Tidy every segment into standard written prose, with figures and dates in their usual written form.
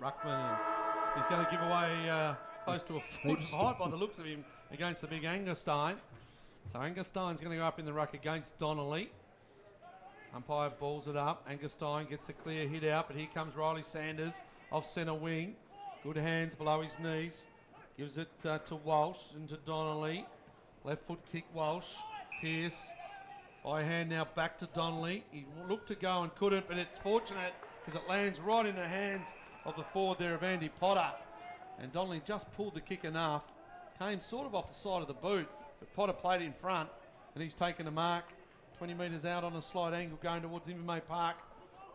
ruckman, and he's going to give away close to a foot height by the looks of him against the big Angerstein. So Angerstein's going to go up in the ruck against Donnelly. Umpire balls it up. Angerstein gets the clear hit out, but here comes Riley Sanders off centre wing. Good hands below his knees. Gives it to Walsh and to Donnelly. Left foot kick Walsh. Pearce. By hand now back to Donnelly. He looked to go and couldn't, but it's fortunate because it lands right in the hands of the forward there of Andy Potter. And Donnelly just pulled the kick enough. Came sort of off the side of the boot, but Potter played in front, and he's taken a mark 20 metres out on a slight angle going towards Invermay Park,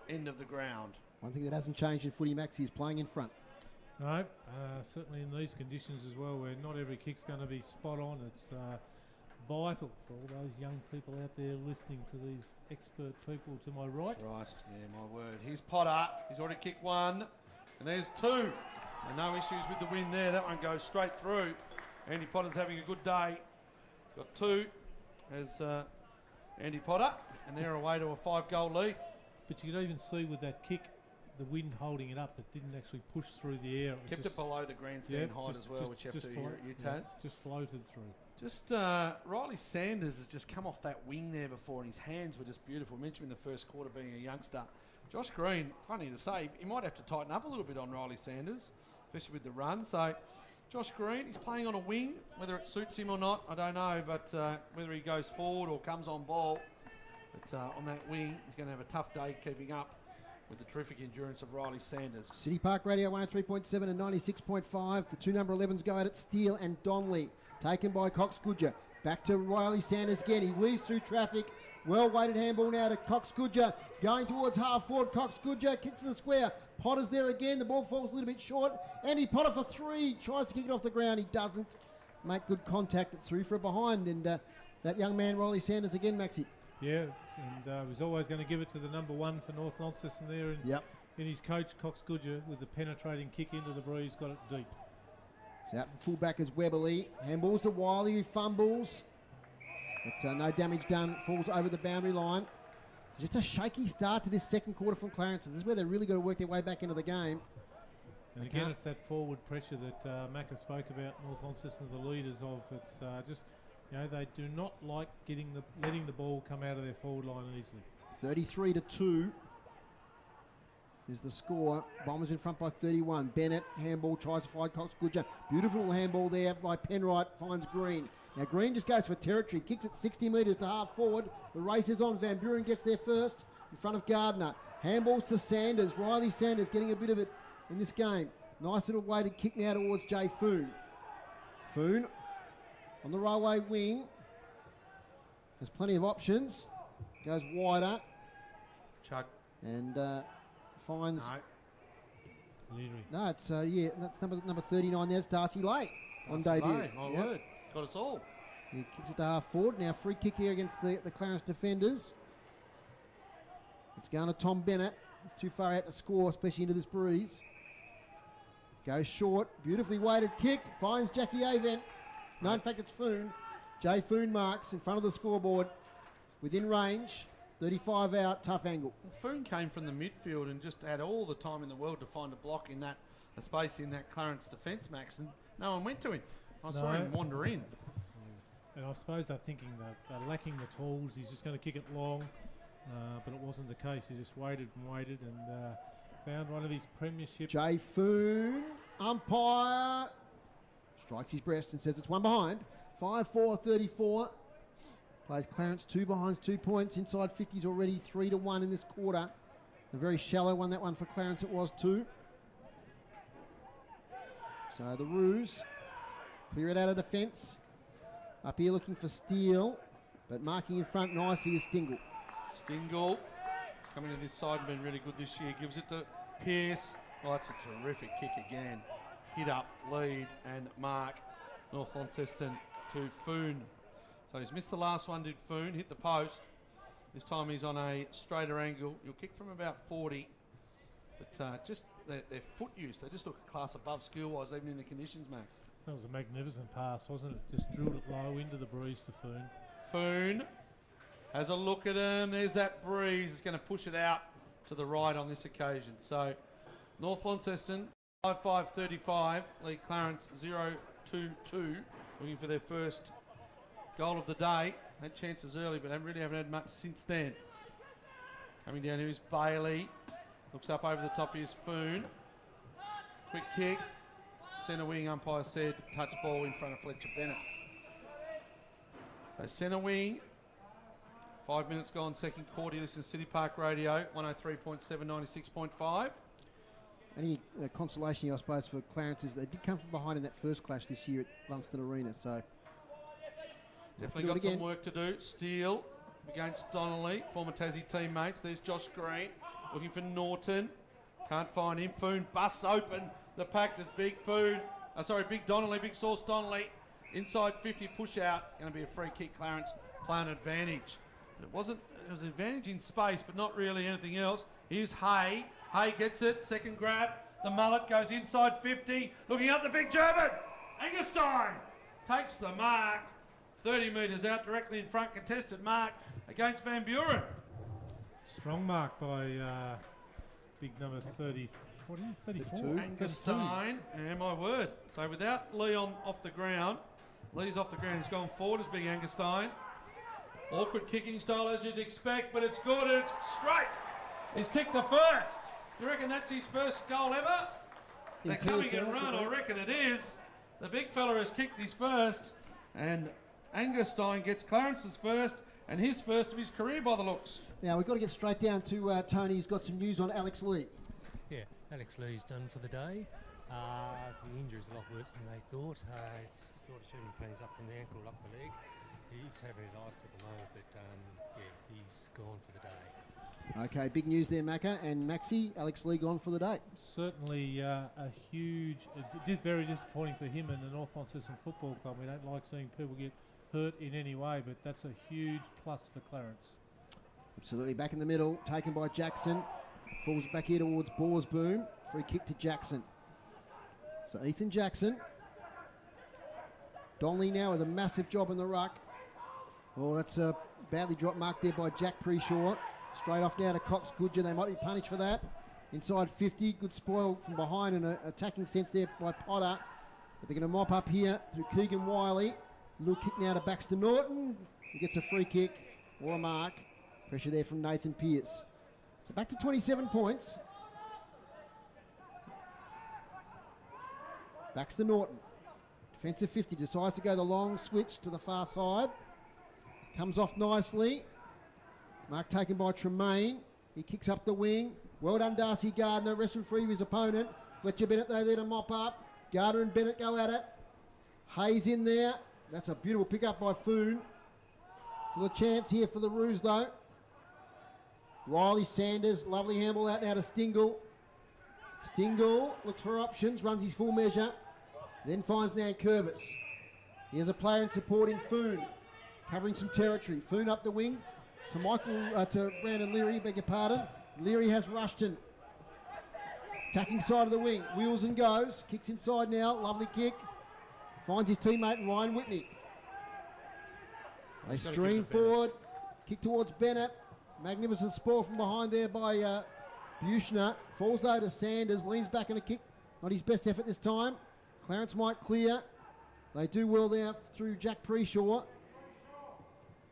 end of the ground. One thing that hasn't changed in footy, Max, is playing in front. No, certainly in these conditions as well, where not every kick's going to be spot on. It's vital for all those young people out there listening to these expert people to my right. That's right, yeah, my word. Here's Potter. He's already kicked one, and there's two. And no issues with the win there. That one goes straight through. Andy Potter's having a good day. Got two as Andy Potter, and they're away to a 5-goal lead. But you could even see with that kick, the wind holding it up, it didn't actually push through the air. Kept it below the grandstand height as well, which you have to use, Taz. Just floated through. Just Riley Sanders has just come off that wing there before, and his hands were just beautiful. I mentioned in the first quarter being a youngster. Josh Green, funny to say, he might have to tighten up a little bit on Riley Sanders, especially with the run. So Josh Green, he's playing on a wing. Whether it suits him or not, I don't know. But whether he goes forward or comes on ball, but on that wing, he's going to have a tough day keeping up with the terrific endurance of Riley Sanders. City Park Radio 103.7 and 96.5. The two number 11s go out at Steele and Donnelly. Taken by Cox Goodger. Back to Riley Sanders again. He weaves through traffic. Well-weighted handball now to Cox Goodger. Going towards half forward. Cox Goodger kicks to the square. Potter's there again. The ball falls a little bit short. Andy Potter for three. Tries to kick it off the ground. He doesn't make good contact. It's through for a behind. And that young man, Riley Sanders again, Maxie. Yeah, and was always going to give it to the number one for North Launceston there. And in his coach, Cox Goodger, with the penetrating kick into the breeze, got it deep. It's out for fullback as Webberley. Handballs to Wiley, who fumbles. But no damage done. Falls over the boundary line. So just a shaky start to this second quarter from Clarence. This is where they've really got to work their way back into the game. And again, it's that forward pressure that Macca spoke about. North Launceston, the leaders of. It's just, you know, they do not like letting the ball come out of their forward line easily. 33-2 is the score. Bombers in front by 31. Bennett, handball, tries to find Cox Goodger. Beautiful handball there by Penwright, finds Green. Now Green just goes for territory, kicks it 60 metres to half forward. The race is on. Van Buren gets there first in front of Gardner. Handballs to Sanders. Riley Sanders getting a bit of it in this game. Nice little weighted kick now towards Jay Foon. Foon on the railway wing. There's plenty of options. Goes wider. Chuck. And finds... No. No, it's, that's number 39. There's Darcy Lay on debut. My word. Got us all. He kicks it to half forward. Now free kick here against the Clarence defenders. It's going to Tom Bennett. It's too far out to score, especially into this breeze. Goes short. Beautifully weighted kick. Finds Jackie Avent. No, in fact, it's Foon. Jay Foon marks in front of the scoreboard. Within range. 35 out. Tough angle. Foon came from the midfield and just had all the time in the world to find a block in that, a space in that Clarence defence, Max, and no one went to him. I saw him wander in. And I suppose they're thinking that they're lacking the tools. He's just going to kick it long, but it wasn't the case. He just waited and found one of his premiership. Jay Foon, umpire, strikes his breast and says it's one behind. 5-4-34. Plays Clarence 2 behinds, 2 points. Inside 50s already 3-1 in this quarter. A very shallow one, that one for Clarence it was too. So the Roos clear it out of defence. Up here looking for Steele, but marking in front nicely is Stingle. Stingle coming to this side and been really good this year. Gives it to Pearce. Oh, that's a terrific kick again. Hit up, lead and mark. North Launceston to Foon. So he's missed the last one, did Foon. Hit the post. This time he's on a straighter angle. He'll kick from about 40. But just their foot use, they just look a class above skill-wise, even in the conditions, Max. That was a magnificent pass, wasn't it? Just drilled it low into the breeze to Foon. Foon has a look at him. There's that breeze. It's going to push it out to the right on this occasion. So North Launceston 5-5-35, lead Clarence 0-2-2, looking for their first goal of the day. Had chances early, but really haven't had much since then. Coming down here is Bailey. Looks up over the top, here's Foon. Quick kick. Centre wing, umpire said, touch ball in front of Fletcher Bennett. So centre wing, 5 minutes gone, second quarter. Listen to City Park Radio, 103.7, 96.5. Any consolation, I suppose, for Clarence is they did come from behind in that first clash this year at Lunston Arena. So definitely got some work to do. Steele against Donnelly, former Tassie teammates. There's Josh Green looking for Norton. Can't find him. Foon busts open the pack. There's Big Donnelly, Big Sauce Donnelly. Inside 50 push out. Going to be a free kick. Clarence playing advantage. It was an advantage in space, but not really anything else. Here's Hay. Hay gets it. Second grab. The mullet goes inside 50. Looking up the big German. Angerstein takes the mark. 30 metres out, directly in front. Contested mark against Van Buren. Strong mark by big number 30. What is it, 34? Angerstein, and my word. So without Leon off the ground, Lee's off the ground, he's gone forward as big Angerstein. Awkward kicking style as you'd expect, but it's good, it's straight. He's kicked the first. You reckon that's his first goal ever? They're coming and run, I reckon it is. The big fella has kicked his first, and Angerstein gets Clarence's first, and his first of his career by the looks. Now we've got to get straight down to Tony, who's got some news on Alex Lee. Yeah, Alex Lee's done for the day. The injury's a lot worse than they thought. It's sort of shooting pains up from the ankle, up the leg. He's having it iced at the moment, but yeah, he's gone for the day. Okay, big news there, Macca and Maxi. Alex Lee gone for the day. Certainly a huge, very disappointing for him and the North Launceston Football Club. We don't like seeing people get hurt in any way, but that's a huge plus for Clarence. Absolutely, back in the middle, taken by Jackson. Falls back here towards Borsboom. Free kick to Jackson. So Ethan Jackson. Donnelly now with a massive job in the ruck. Oh, that's a badly dropped mark there by Jack Preshaw. Straight off now to Cox Goodger. They might be punished for that. Inside 50. Good spoil from behind in an attacking sense there by Potter. But they're going to mop up here through Keegan Wiley. Little kick now to Baxter Norton. He gets a free kick or a mark. Pressure there from Nathan Pearce. So back to 27 points. Baxter Norton. Defensive 50. Decides to go the long switch to the far side. Comes off nicely. Mark taken by Tremaine. He kicks up the wing. Well done, Darcy Gardner. Wrestled free of his opponent. Fletcher Bennett, though, there to mop up. Gardner and Bennett go at it. Hayes in there. That's a beautiful pick up by Foon. Still a chance here for the Roos, though. Riley Sanders, lovely handball out now to Stingle. Stingle looks for options, runs his full measure, then finds Nankervis. Here's a player in support in Foon, covering some territory. Foon up the wing to Brandon Leary, beg your pardon. Leary has Rushton. Attacking side of the wing, wheels and goes, kicks inside now, lovely kick. Finds his teammate Ryan Whitney. They stream forward, kick towards Bennett. Magnificent spoil from behind there by Buchner. Falls though to Sanders, leans back in a kick. Not his best effort this time. Clarence might clear. They do well there through Jack Preshaw.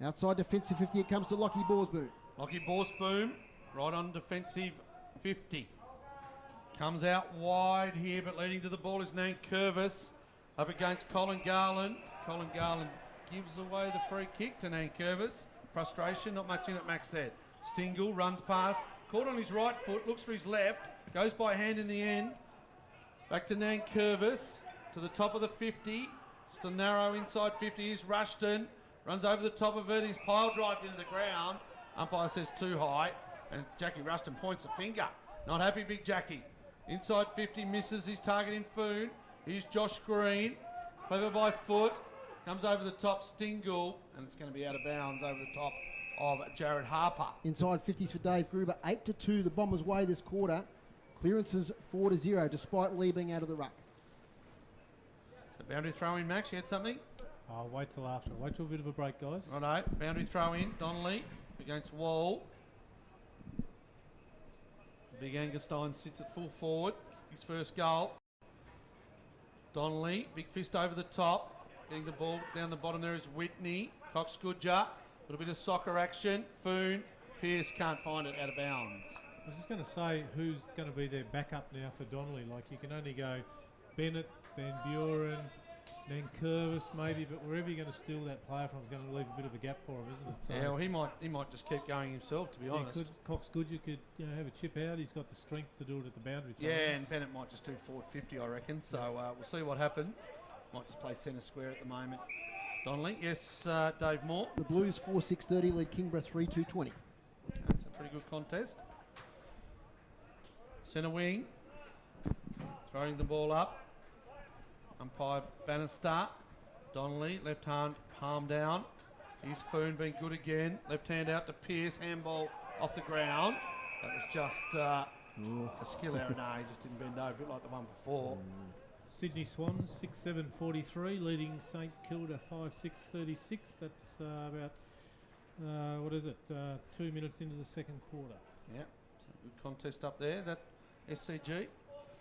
Outside defensive 50, it comes to Lockie Borsboom. Lockie Borsboom, right on defensive 50. Comes out wide here, but leading to the ball is Nankervis. Up against Colin Garland. Colin Garland gives away the free kick to Nankervis. Frustration, not much in it, Max said. Stingle runs past, caught on his right foot, looks for his left, goes by hand in the end. Back to Nankervis, to the top of the 50. Just a narrow inside 50 is Rushton. Runs over the top of it, he's pile drived into the ground. Umpire says too high, and Jackie Rushton points a finger. Not happy, big Jackie. Inside 50, misses his target in Foon. Here's Josh Green, clever by foot. Comes over the top, Stingle, and it's going to be out of bounds over the top of Jared Harper. Inside 50s for Dave Gruber, 8-2 the Bombers' way this quarter. Clearances 4-0, despite Lee being out of the ruck. So boundary throw in, Max, you had something? I'll wait till after. Wait till a bit of a break, guys. Righto, boundary throw in, Donnelly against Wall. Big Angerstein sits at full forward. His first goal. Donnelly, big fist over the top. Getting the ball down the bottom there is Whitney. Cox Goodger. A little bit of soccer action. Foon. Pearce can't find it out of bounds. I was just going to say who's going to be their backup now for Donnelly. Like, you can only go Bennett, Van Buren, Nankervis maybe, but wherever you're going to steal that player from is going to leave a bit of a gap for him, isn't it? So Yeah, well, he might just keep going himself, to be honest. Cox Goodger could have a chip out. He's got the strength to do it at the boundary. Yeah, and Bennett might just do forward 50, I reckon. So we'll see what happens. Might just play centre square at the moment. Donnelly, yes, Dave Moore. The Blues 4-6-30 lead Kingborough 3-2-20. That's a pretty good contest. Centre wing, throwing the ball up. Umpire Bannister. Donnelly, left hand, palm down. Here's Foon being good again. Left hand out to Pearce, handball off the ground. That was just a skill error. No, he just didn't bend over, a bit like the one before. Sydney Swans 6-7-43, leading St Kilda 5-6-36. That's about 2 minutes into the second quarter. Yeah, so good contest up there. That SCG.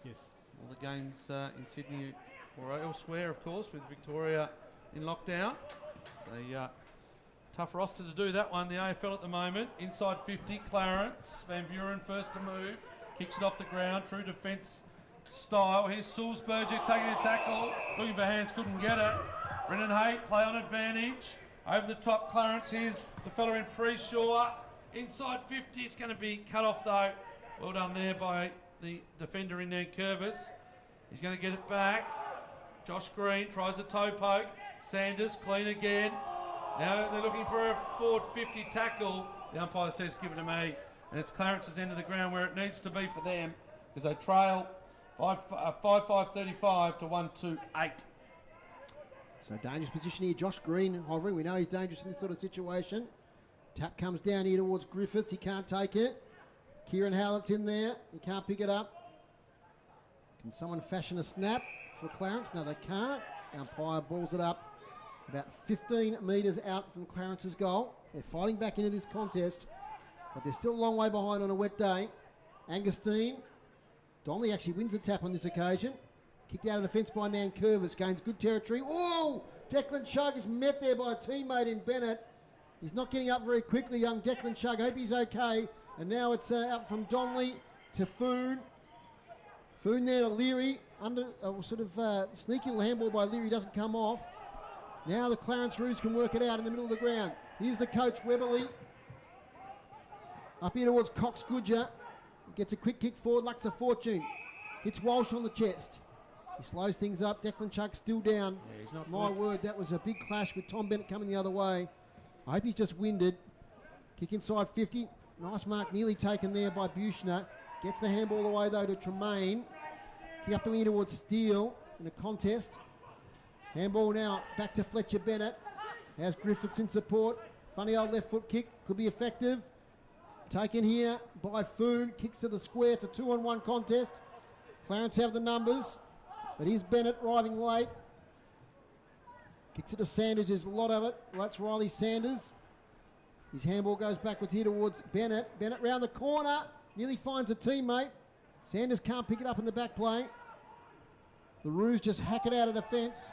Yes. All the games in Sydney or elsewhere, of course, with Victoria in lockdown. It's a tough roster to do that one. The AFL at the moment. Inside 50, Clarence. Van Buren first to move. Kicks it off the ground. True defence style. Here's Sulzberger taking a tackle. Looking for hands, couldn't get it. Brennan Haight, play on advantage. Over the top, Clarence. Here's the fella in Preshaw. Inside 50, it's going to be cut off though. Well done there by the defender in there, Curvis. He's going to get it back. Josh Green tries a toe poke. Sanders, clean again. Now they're looking for a forward 50 tackle. The umpire says, give it to me. And it's Clarence's end of the ground where it needs to be for them, because they trail 5-5-35 to 1-2-8. So dangerous position here. Josh Green hovering. We know he's dangerous in this sort of situation. Tap comes down here towards Griffiths. He can't take it. Kieran Hallett's in there. He can't pick it up. Can someone fashion a snap for Clarence? No, they can't. The umpire balls it up about 15 metres out from Clarence's goal. They're fighting back into this contest, but they're still a long way behind on a wet day. Angustine. Donnelly actually wins the tap on this occasion. Kicked out of defence by Nankervis. Gains good territory. Oh! Declan Chugg is met there by a teammate in Bennett. He's not getting up very quickly, young Declan Chugg. Hope he's okay. And now it's out from Donnelly to Foon. Foon there to Leary. Under sneaky little handball by Leary, doesn't come off. Now the Clarence Roos can work it out in the middle of the ground. Here's the coach, Webberley. Up here towards Cox Goodger. Gets a quick kick forward, Lux of Fortune. Hits Walsh on the chest. He slows things up. Declan Chugg still down. Yeah, he's not My good. word, that was a big clash with Tom Bennett coming the other way. I hope he's just winded. Kick inside 50. Nice mark nearly taken there by Buchner. Gets the handball away though to Tremaine. Kick up the wing towards Steele in a contest. Handball now back to Fletcher Bennett. Has Griffiths in support. Funny old left foot kick. Could be effective. Taken here by Foon. Kicks to the square. It's a 2-on-1 contest. Clarence have the numbers. But here's Bennett arriving late. Kicks it to Sanders. There's a lot of it. That's Riley Sanders. His handball goes backwards here towards Bennett. Bennett round the corner. Nearly finds a teammate. Sanders can't pick it up in the back play. The Roos just hack it out of defence.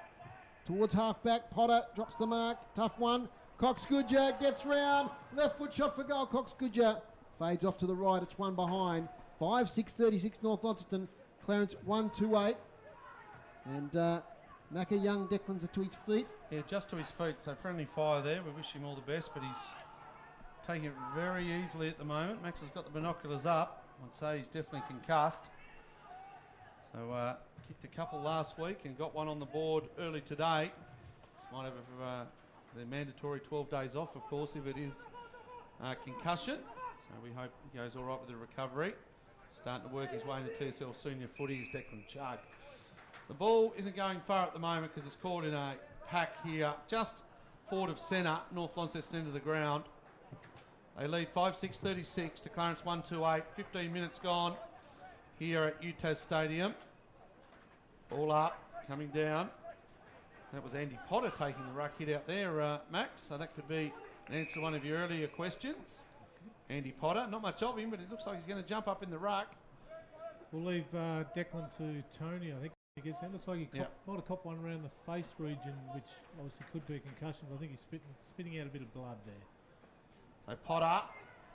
Towards half-back. Potter drops the mark. Tough one. Cox Goodger gets round. Left foot shot for goal. Cox Goodger fades off to the right. It's one behind. 5-6-36 North Launceston. Clarence 1-2-8. And Macca Young, Declan's to his feet. Yeah, just to his feet. So friendly fire there. We wish him all the best, but he's taking it very easily at the moment. Max has got the binoculars up. I'd say he's definitely concussed. So kicked a couple last week and got one on the board early today. Just might have the mandatory 12 days off, of course, if it is concussion. So we hope he goes all right with the recovery. Starting to work his way into TSL senior footy is Declan Chugg. The ball isn't going far at the moment because it's caught in a pack here, just forward of centre, North Launceston into the ground. They lead 5-6-36 to Clarence 1-2-8. 15 minutes gone here at UTAS Stadium. Ball up, coming down. That was Andy Potter taking the ruck hit out there, Max. So that could be an answer to one of your earlier questions. Andy Potter, not much of him, but it looks like he's going to jump up in the ruck. We'll leave Declan to Tony, I think. It looks like he might have copped one around the face region, which obviously could be a concussion, but I think he's spitting out a bit of blood there. So Potter,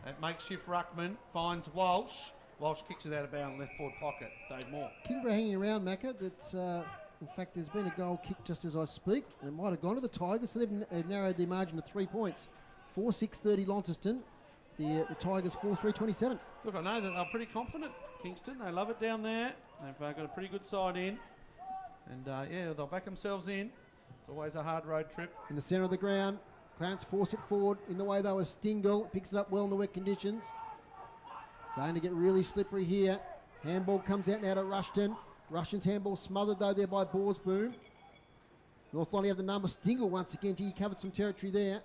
at makeshift ruckman, finds Walsh. Walsh kicks it out of bounds, left forward pocket. Dave Moore. Kingborough hanging around, Macca. That's, in fact, there's been a goal kicked just as I speak, and it might have gone to the Tigers, so they've narrowed their margin to 3 points. 4-6-30 Launceston. The Tigers 4-3-27. Look, I know that they're pretty confident, Kingston. They love it down there. They've got a pretty good side in. And, they'll back themselves in. It's always a hard road trip. In the centre of the ground, Clarence force it forward in the way they were Stingle. Picks it up well in the wet conditions. Starting to get really slippery here. Handball comes out now to Rushton. Rushton's handball smothered though there by Borsboom. North Lonnie have the number. Stingle once again. He covered some territory there.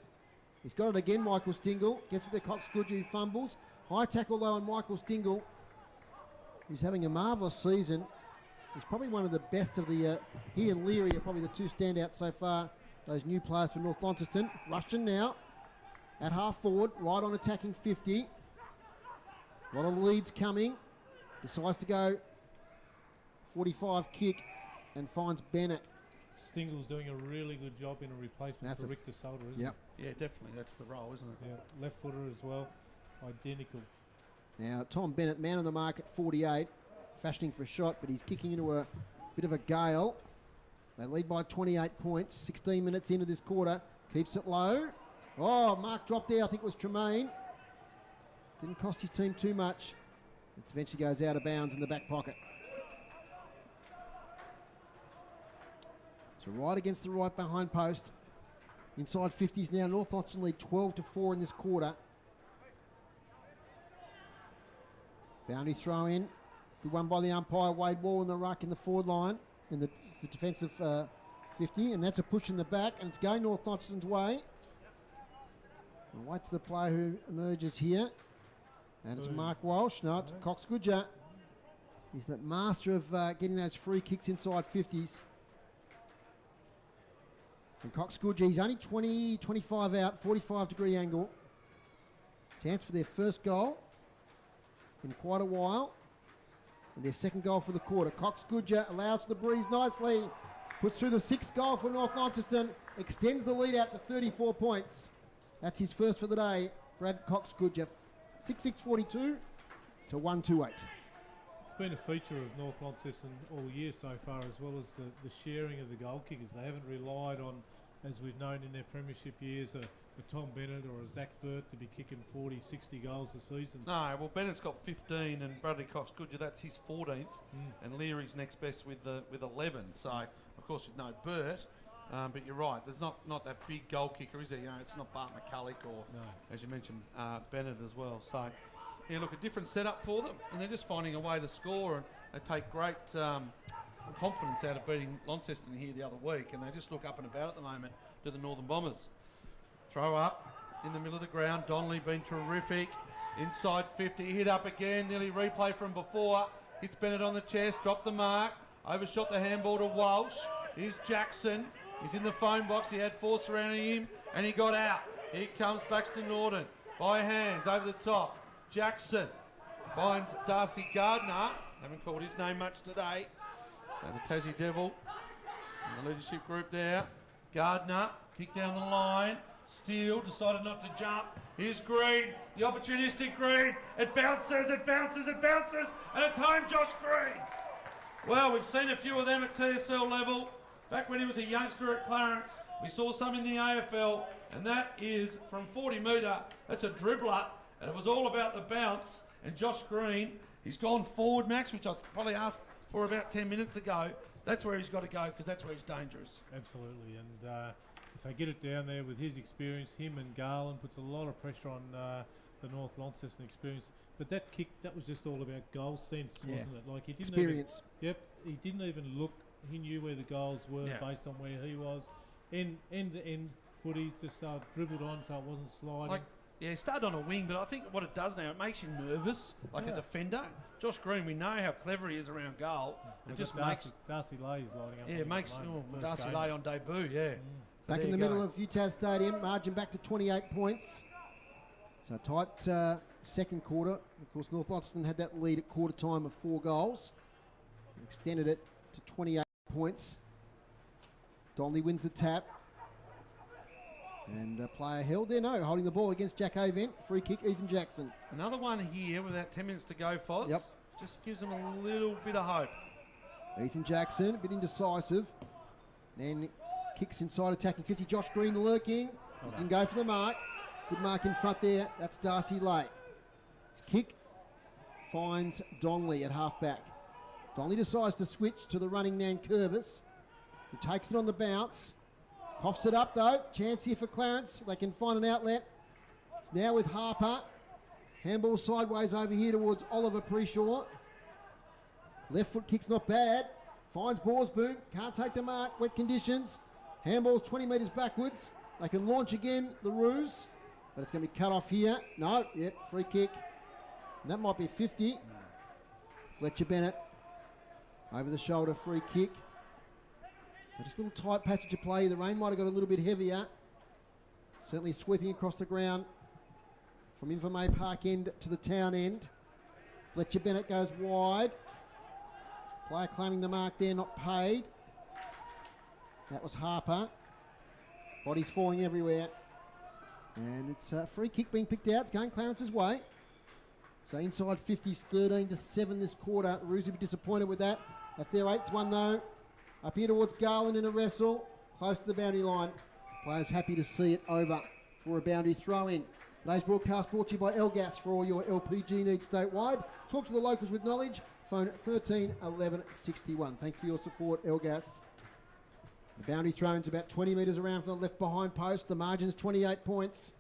He's got it again, Michael Stingle. Gets it to Cox Goodger, who fumbles. High tackle though on Michael Stingle. He's having a marvellous season. He's probably one of the best of the... he and Leary are probably the two standouts so far. Those new players for North Launceston. Rushton now at half forward, right on attacking 50. A lot of leads coming. Decides to go 45 kick and finds Bennett. Stingle's doing a really good job in a replacement for Rick DeSolder, isn't it? Yeah, definitely. That's the role, isn't it? Yeah, left footer as well. Identical. Now, Tom Bennett, man on the mark at 48. Fashioning for a shot, but he's kicking into a bit of a gale. They lead by 28 points. 16 minutes into this quarter. Keeps it low. Oh, mark dropped there. I think it was Tremaine. Didn't cost his team too much. It eventually goes out of bounds in the back pocket. So right against the right behind post. Inside 50s now. North Launceston lead 12-4 in this quarter. Boundary throw in. Good one by the umpire. Wade Wall in the ruck in the forward line. In the defensive 50. And that's a push in the back. And it's going North Launceston's way. And wait to the player who emerges here. And it's Mark Walsh. No, it's Cox Goodger. He's the master of getting those free kicks inside 50s. And Cox Goodger, he's only 25 out, 45-degree angle. Chance for their first goal in quite a while. And their second goal for the quarter. Cox Goodger allows the breeze nicely. Puts through the sixth goal for North Launceston. Extends the lead out to 34 points. That's his first for the day. Brad Cox Goodger. 6-6-42 to 1-2-8. It's been a feature of North Launceston all year so far, as well as the sharing of the goal kickers. They haven't relied on, as we've known in their premiership years, a Tom Bennett or a Zach Burt to be kicking 40, 60 goals a season. No, well, Bennett's got 15 and Bradley Cox Goodger, that's his 14th. And Leary's next best with 11. So, of course, with no Burt. But you're right, there's not that big goal kicker, is there? You know, it's not Bart McCulloch or, as you mentioned, Bennett as well. So, yeah, look, a different setup for them, and they're just finding a way to score, and they take great confidence out of beating Launceston here the other week, and they just look up and about at the moment to the Northern Bombers. Throw up in the middle of the ground. Donnelly been terrific. Inside 50, hit up again, nearly replay from before. Hits Bennett on the chest, dropped the mark, overshot the handball to Walsh. Here's Jackson. He's in the phone box. He had four surrounding him, and he got out. Here comes Baxter Norton by hands over the top. Jackson finds Darcy Gardner. Haven't called his name much today. So the Tassie Devil and the leadership group there. Gardner kicked down the line. Steele decided not to jump. Here's Green, the opportunistic Green. It bounces, it bounces, it bounces, and it's home, Josh Green. Well, we've seen a few of them at TSL level. Back when he was a youngster at Clarence, we saw some in the AFL, and that is from 40 metre. That's a dribbler, and it was all about the bounce. And Josh Green, he's gone forward, Max, which I probably asked for about 10 minutes ago. That's where he's got to go, because that's where he's dangerous. Absolutely, and if they get it down there with his experience, him and Garland puts a lot of pressure on the North Launceston experience. But that kick, that was just all about goal sense, wasn't it? Like he didn't experience. He didn't even look. He knew where the goals were based on where he was. End to end footy, just dribbled on so it wasn't sliding. He started on a wing, but I think what it does now, it makes you nervous, like a defender. Josh Green, we know how clever he is around goal. It just makes Darcy Lay's lighting up. Yeah, it makes Darcy Lay on debut. Yeah. So back in the middle of UTAS Stadium, margin back to 28 points. So tight second quarter. Of course, North Launceston had that lead at quarter time of 4 goals. Extended it to 28 points. Donnelly wins the tap. And a player held there, no, holding the ball against Jack Avent. Free kick, Ethan Jackson. Another one here with about 10 minutes to go, Foz. Yep. Just gives them a little bit of hope. Ethan Jackson, a bit indecisive. Then kicks inside, attacking 50. Josh Green lurking. He can go for the mark. Good mark in front there. That's Darcy Lay. Kick finds Donnelly at half-back. Donnelly decides to switch to the running Nankervis, who takes it on the bounce. Coughs it up though. Chance here for Clarence. They can find an outlet. It's now with Harper. Handball sideways over here towards Oliver Preshaw. Left foot kick's not bad. Finds Borsboom. Can't take the mark. Wet conditions. Handball's 20 metres backwards. They can launch again, the Roos. But it's going to be cut off here. No, yep, free kick. And that might be 50. Fletcher Bennett. Over the shoulder, free kick. So just a little tight passage of play. The rain might have got a little bit heavier. Certainly sweeping across the ground from Invermay Park end to the town end. Fletcher Bennett goes wide. Player claiming the mark there, not paid. That was Harper. Bodies falling everywhere. And it's a free kick being picked out. It's going Clarence's way. So inside 50s, 13-7 this quarter. The Roos will be disappointed with that. That's their 8th one though. Up here towards Garland in a wrestle. Close to the boundary line. Players happy to see it over for a boundary throw in. Today's broadcast brought to you by Elgas for all your LPG needs statewide. Talk to the locals with knowledge. Phone 13 11 61. Thanks for your support, Elgas. The boundary throw in's about 20 metres around from the left behind post. The margin's 28 points.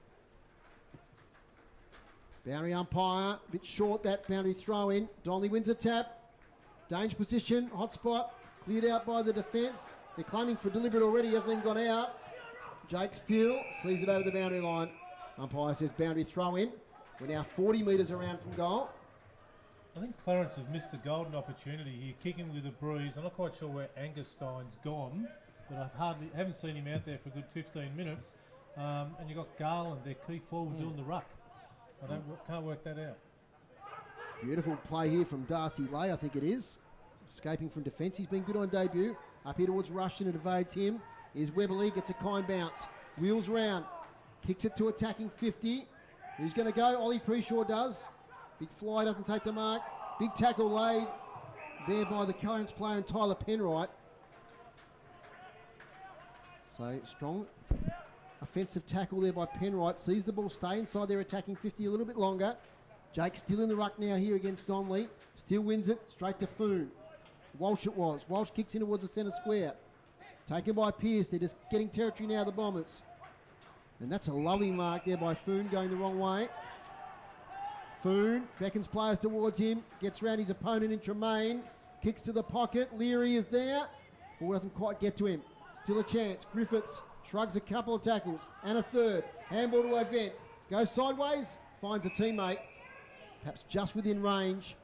Boundary umpire, a bit short that boundary throw in. Donnelly wins a tap. Danger position, hot spot. Cleared out by the defence. They're claiming for deliberate already, hasn't even gone out. Jake Steele sees it over the boundary line. Umpire says boundary throw in. We're now 40 metres around from goal. I think Clarence have missed a golden opportunity here, kicking with a breeze. I'm not quite sure where Angus Stein's gone, but I haven't seen him out there for a good 15 minutes. And you've got Garland, their key forward, doing the ruck. Can't work that out. Beautiful play here from Darcy Lay, I think it is. Escaping from defence. He's been good on debut. Up here towards Rushton, it evades him. Here's Webberley, gets a kind bounce. Wheels round. Kicks it to attacking 50. Who's going to go? Ollie Preshaw does. Big fly, doesn't take the mark. Big tackle laid there by the Clarence player and Tyler Penwright. So strong offensive tackle there by Penwright. Sees the ball stay inside their attacking 50 a little bit longer. Jake still in the ruck now here against Donnelly. Still wins it straight to Foon. Walsh it was. Walsh kicks in towards the centre square. Taken by Pearce. They're just getting territory now, the Bombers. And that's a lovely mark there by Foon going the wrong way. Foon beckons players towards him. Gets round his opponent in Tremaine. Kicks to the pocket. Leary is there. Ball doesn't quite get to him. Still a chance. Griffiths shrugs a couple of tackles. And a third. Handball to Ovent. Goes sideways. Finds a teammate. Perhaps just within range.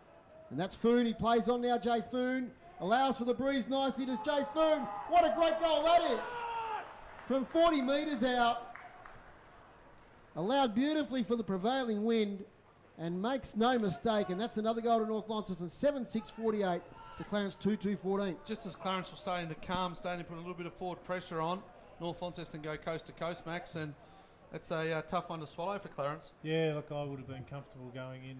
And that's Foon. He plays on now, Jay Foon. Allows for the breeze nicely. Does Jay Foon. What a great goal that is. From 40 metres out. Allowed beautifully for the prevailing wind. And makes no mistake. And that's another goal to North Launceston. 7-6-48 to Clarence 2-2-14. Just as Clarence was starting to calm, starting to put a little bit of forward pressure on, North Launceston go coast to coast, Max. And it's a tough one to swallow for Clarence. Yeah, look, I would have been comfortable going in,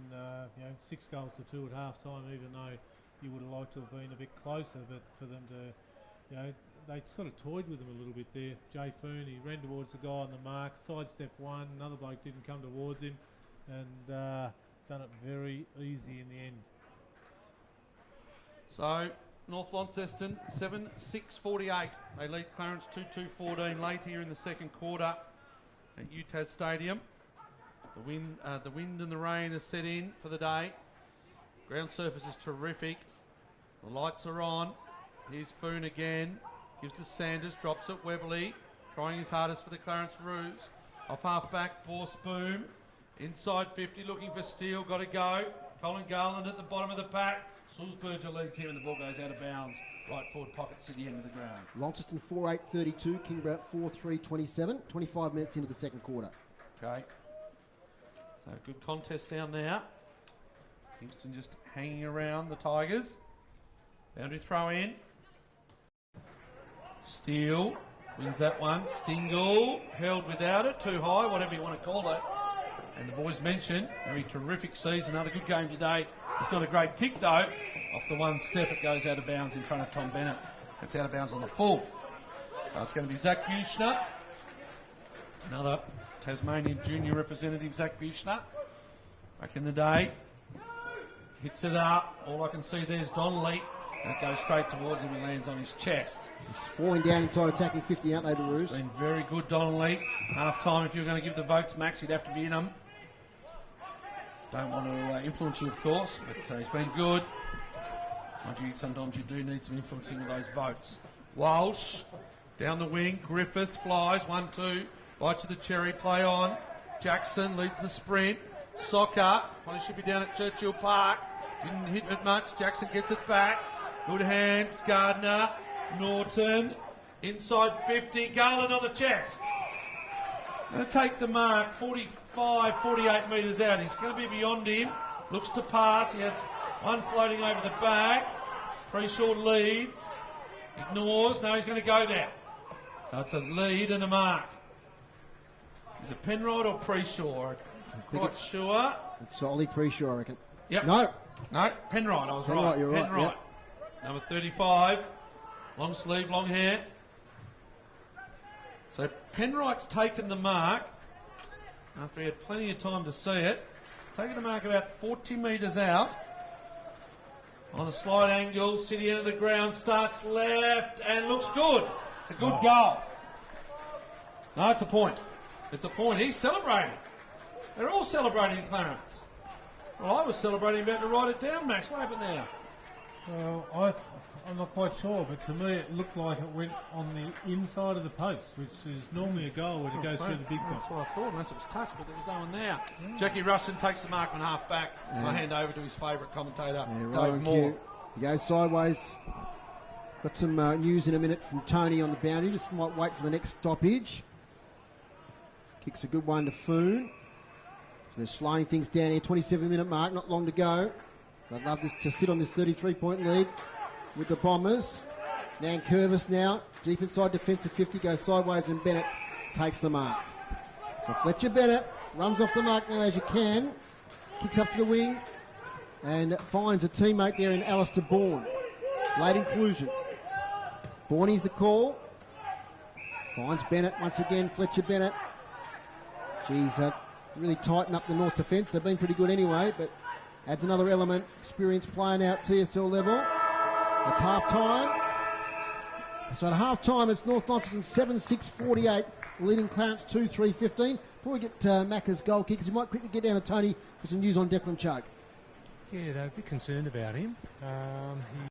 6 goals to 2 at half time, even though you would have liked to have been a bit closer. But for them to, they sort of toyed with him a little bit there. Jay Foon, he ran towards the guy on the mark, sidestep one, another bloke didn't come towards him, and done it very easy in the end. So, North Launceston, 7-6-48. They lead Clarence 2-2-14 late here in the second quarter at UTAS Stadium. The wind and the rain has set in for the day. Ground surface is terrific. The lights are on. Here's Foon again. Gives to Sanders, drops it. Webberley trying his hardest for the Clarence Roos. Off half back, Borsboom. Inside 50, looking for Steele. Got to go. Colin Garland at the bottom of the pack. Sulzberger leads here and the ball goes out of bounds. Right forward pocket to the end of the ground. Launceston 4-8-32, Kingborough 4-3-27. 25 minutes into the second quarter. Okay. So good contest down there. Kingston just hanging around the Tigers. Boundary throw in. Steele wins that one. Stingle held without it, too high, whatever you want to call it. And the boys mentioned, very terrific season, another good game today. It's not a great kick though. Off the one step, it goes out of bounds in front of Tom Bennett. It's out of bounds on the full. So it's going to be Zach Buchner. Another Tasmanian junior representative, Zach Buchner. Back in the day. Hits it up. All I can see there's Donnelly. And it goes straight towards him and lands on his chest. He's falling down inside attacking 50, aren't they, the Roos? Been very good, Donnelly. Half time, if you're going to give the votes, Max, you'd have to be in them. Don't want to influence you, of course, but he's been good. Mind you, sometimes you do need some influencing of those votes. Walsh, down the wing. Griffiths flies, 1-2. Bites of the cherry, play on. Jackson leads the sprint. Soccer, probably should be down at Churchill Park. Didn't hit it much. Jackson gets it back. Good hands, Gardner. Norton, inside 50. Garland on the chest. Going to take the mark, 45, 48 metres out. He's going to be beyond him. Looks to pass. He has one floating over the back. Preshaw leads. Ignores. No, he's going to go there. That's a lead and a mark. Is it Penrod or Preshaw? I'm quite sure. It's Ollie Preshaw, I reckon. Yep. No, Penrod. I was Penrod, right. you're right, Penrod. yep. Number 35. Long sleeve, long hair. So Penright's taken the mark after he had plenty of time to see it. Taking the mark about 40 metres out. On the slide angle, City end of the ground, starts left and looks good. It's a good goal. No, it's a point. It's a point. He's celebrating. They're all celebrating in Clarence. Well, I was celebrating about to write it down, Max. What happened there? Well, I'm not quite sure, but to me it looked like it went on the inside of the post, which is normally a goal when it goes through the big box. That's what I thought, unless it was touched, but there was no one there. Jackie Rushton takes the mark on half back. I'll hand over to his favourite commentator, Dave Moore. He goes sideways. Got some news in a minute from Tony on the boundary. Just might wait for the next stoppage. Kicks a good one to Foon. So they're slowing things down here. 27-minute mark, not long to go. I'd love this to sit on this 33-point lead with the Bombers. Nankervis now, deep inside defensive 50, goes sideways and Bennett takes the mark. So Fletcher Bennett runs off the mark now as you can. Kicks up to the wing and finds a teammate there in Alistair Bourne. Late inclusion. Bourne's the call. Finds Bennett once again, Fletcher Bennett. Geez, really tighten up the North defence. They've been pretty good anyway, but adds another element. Experience playing out TSL level. It's half time. So at half time, it's North Launceston 7-6-48, leading Clarence 2-3-15. Before we get Macca's goal kickers, we might quickly get down to Tony for some news on Declan Chugg. Yeah, they're a bit concerned about him.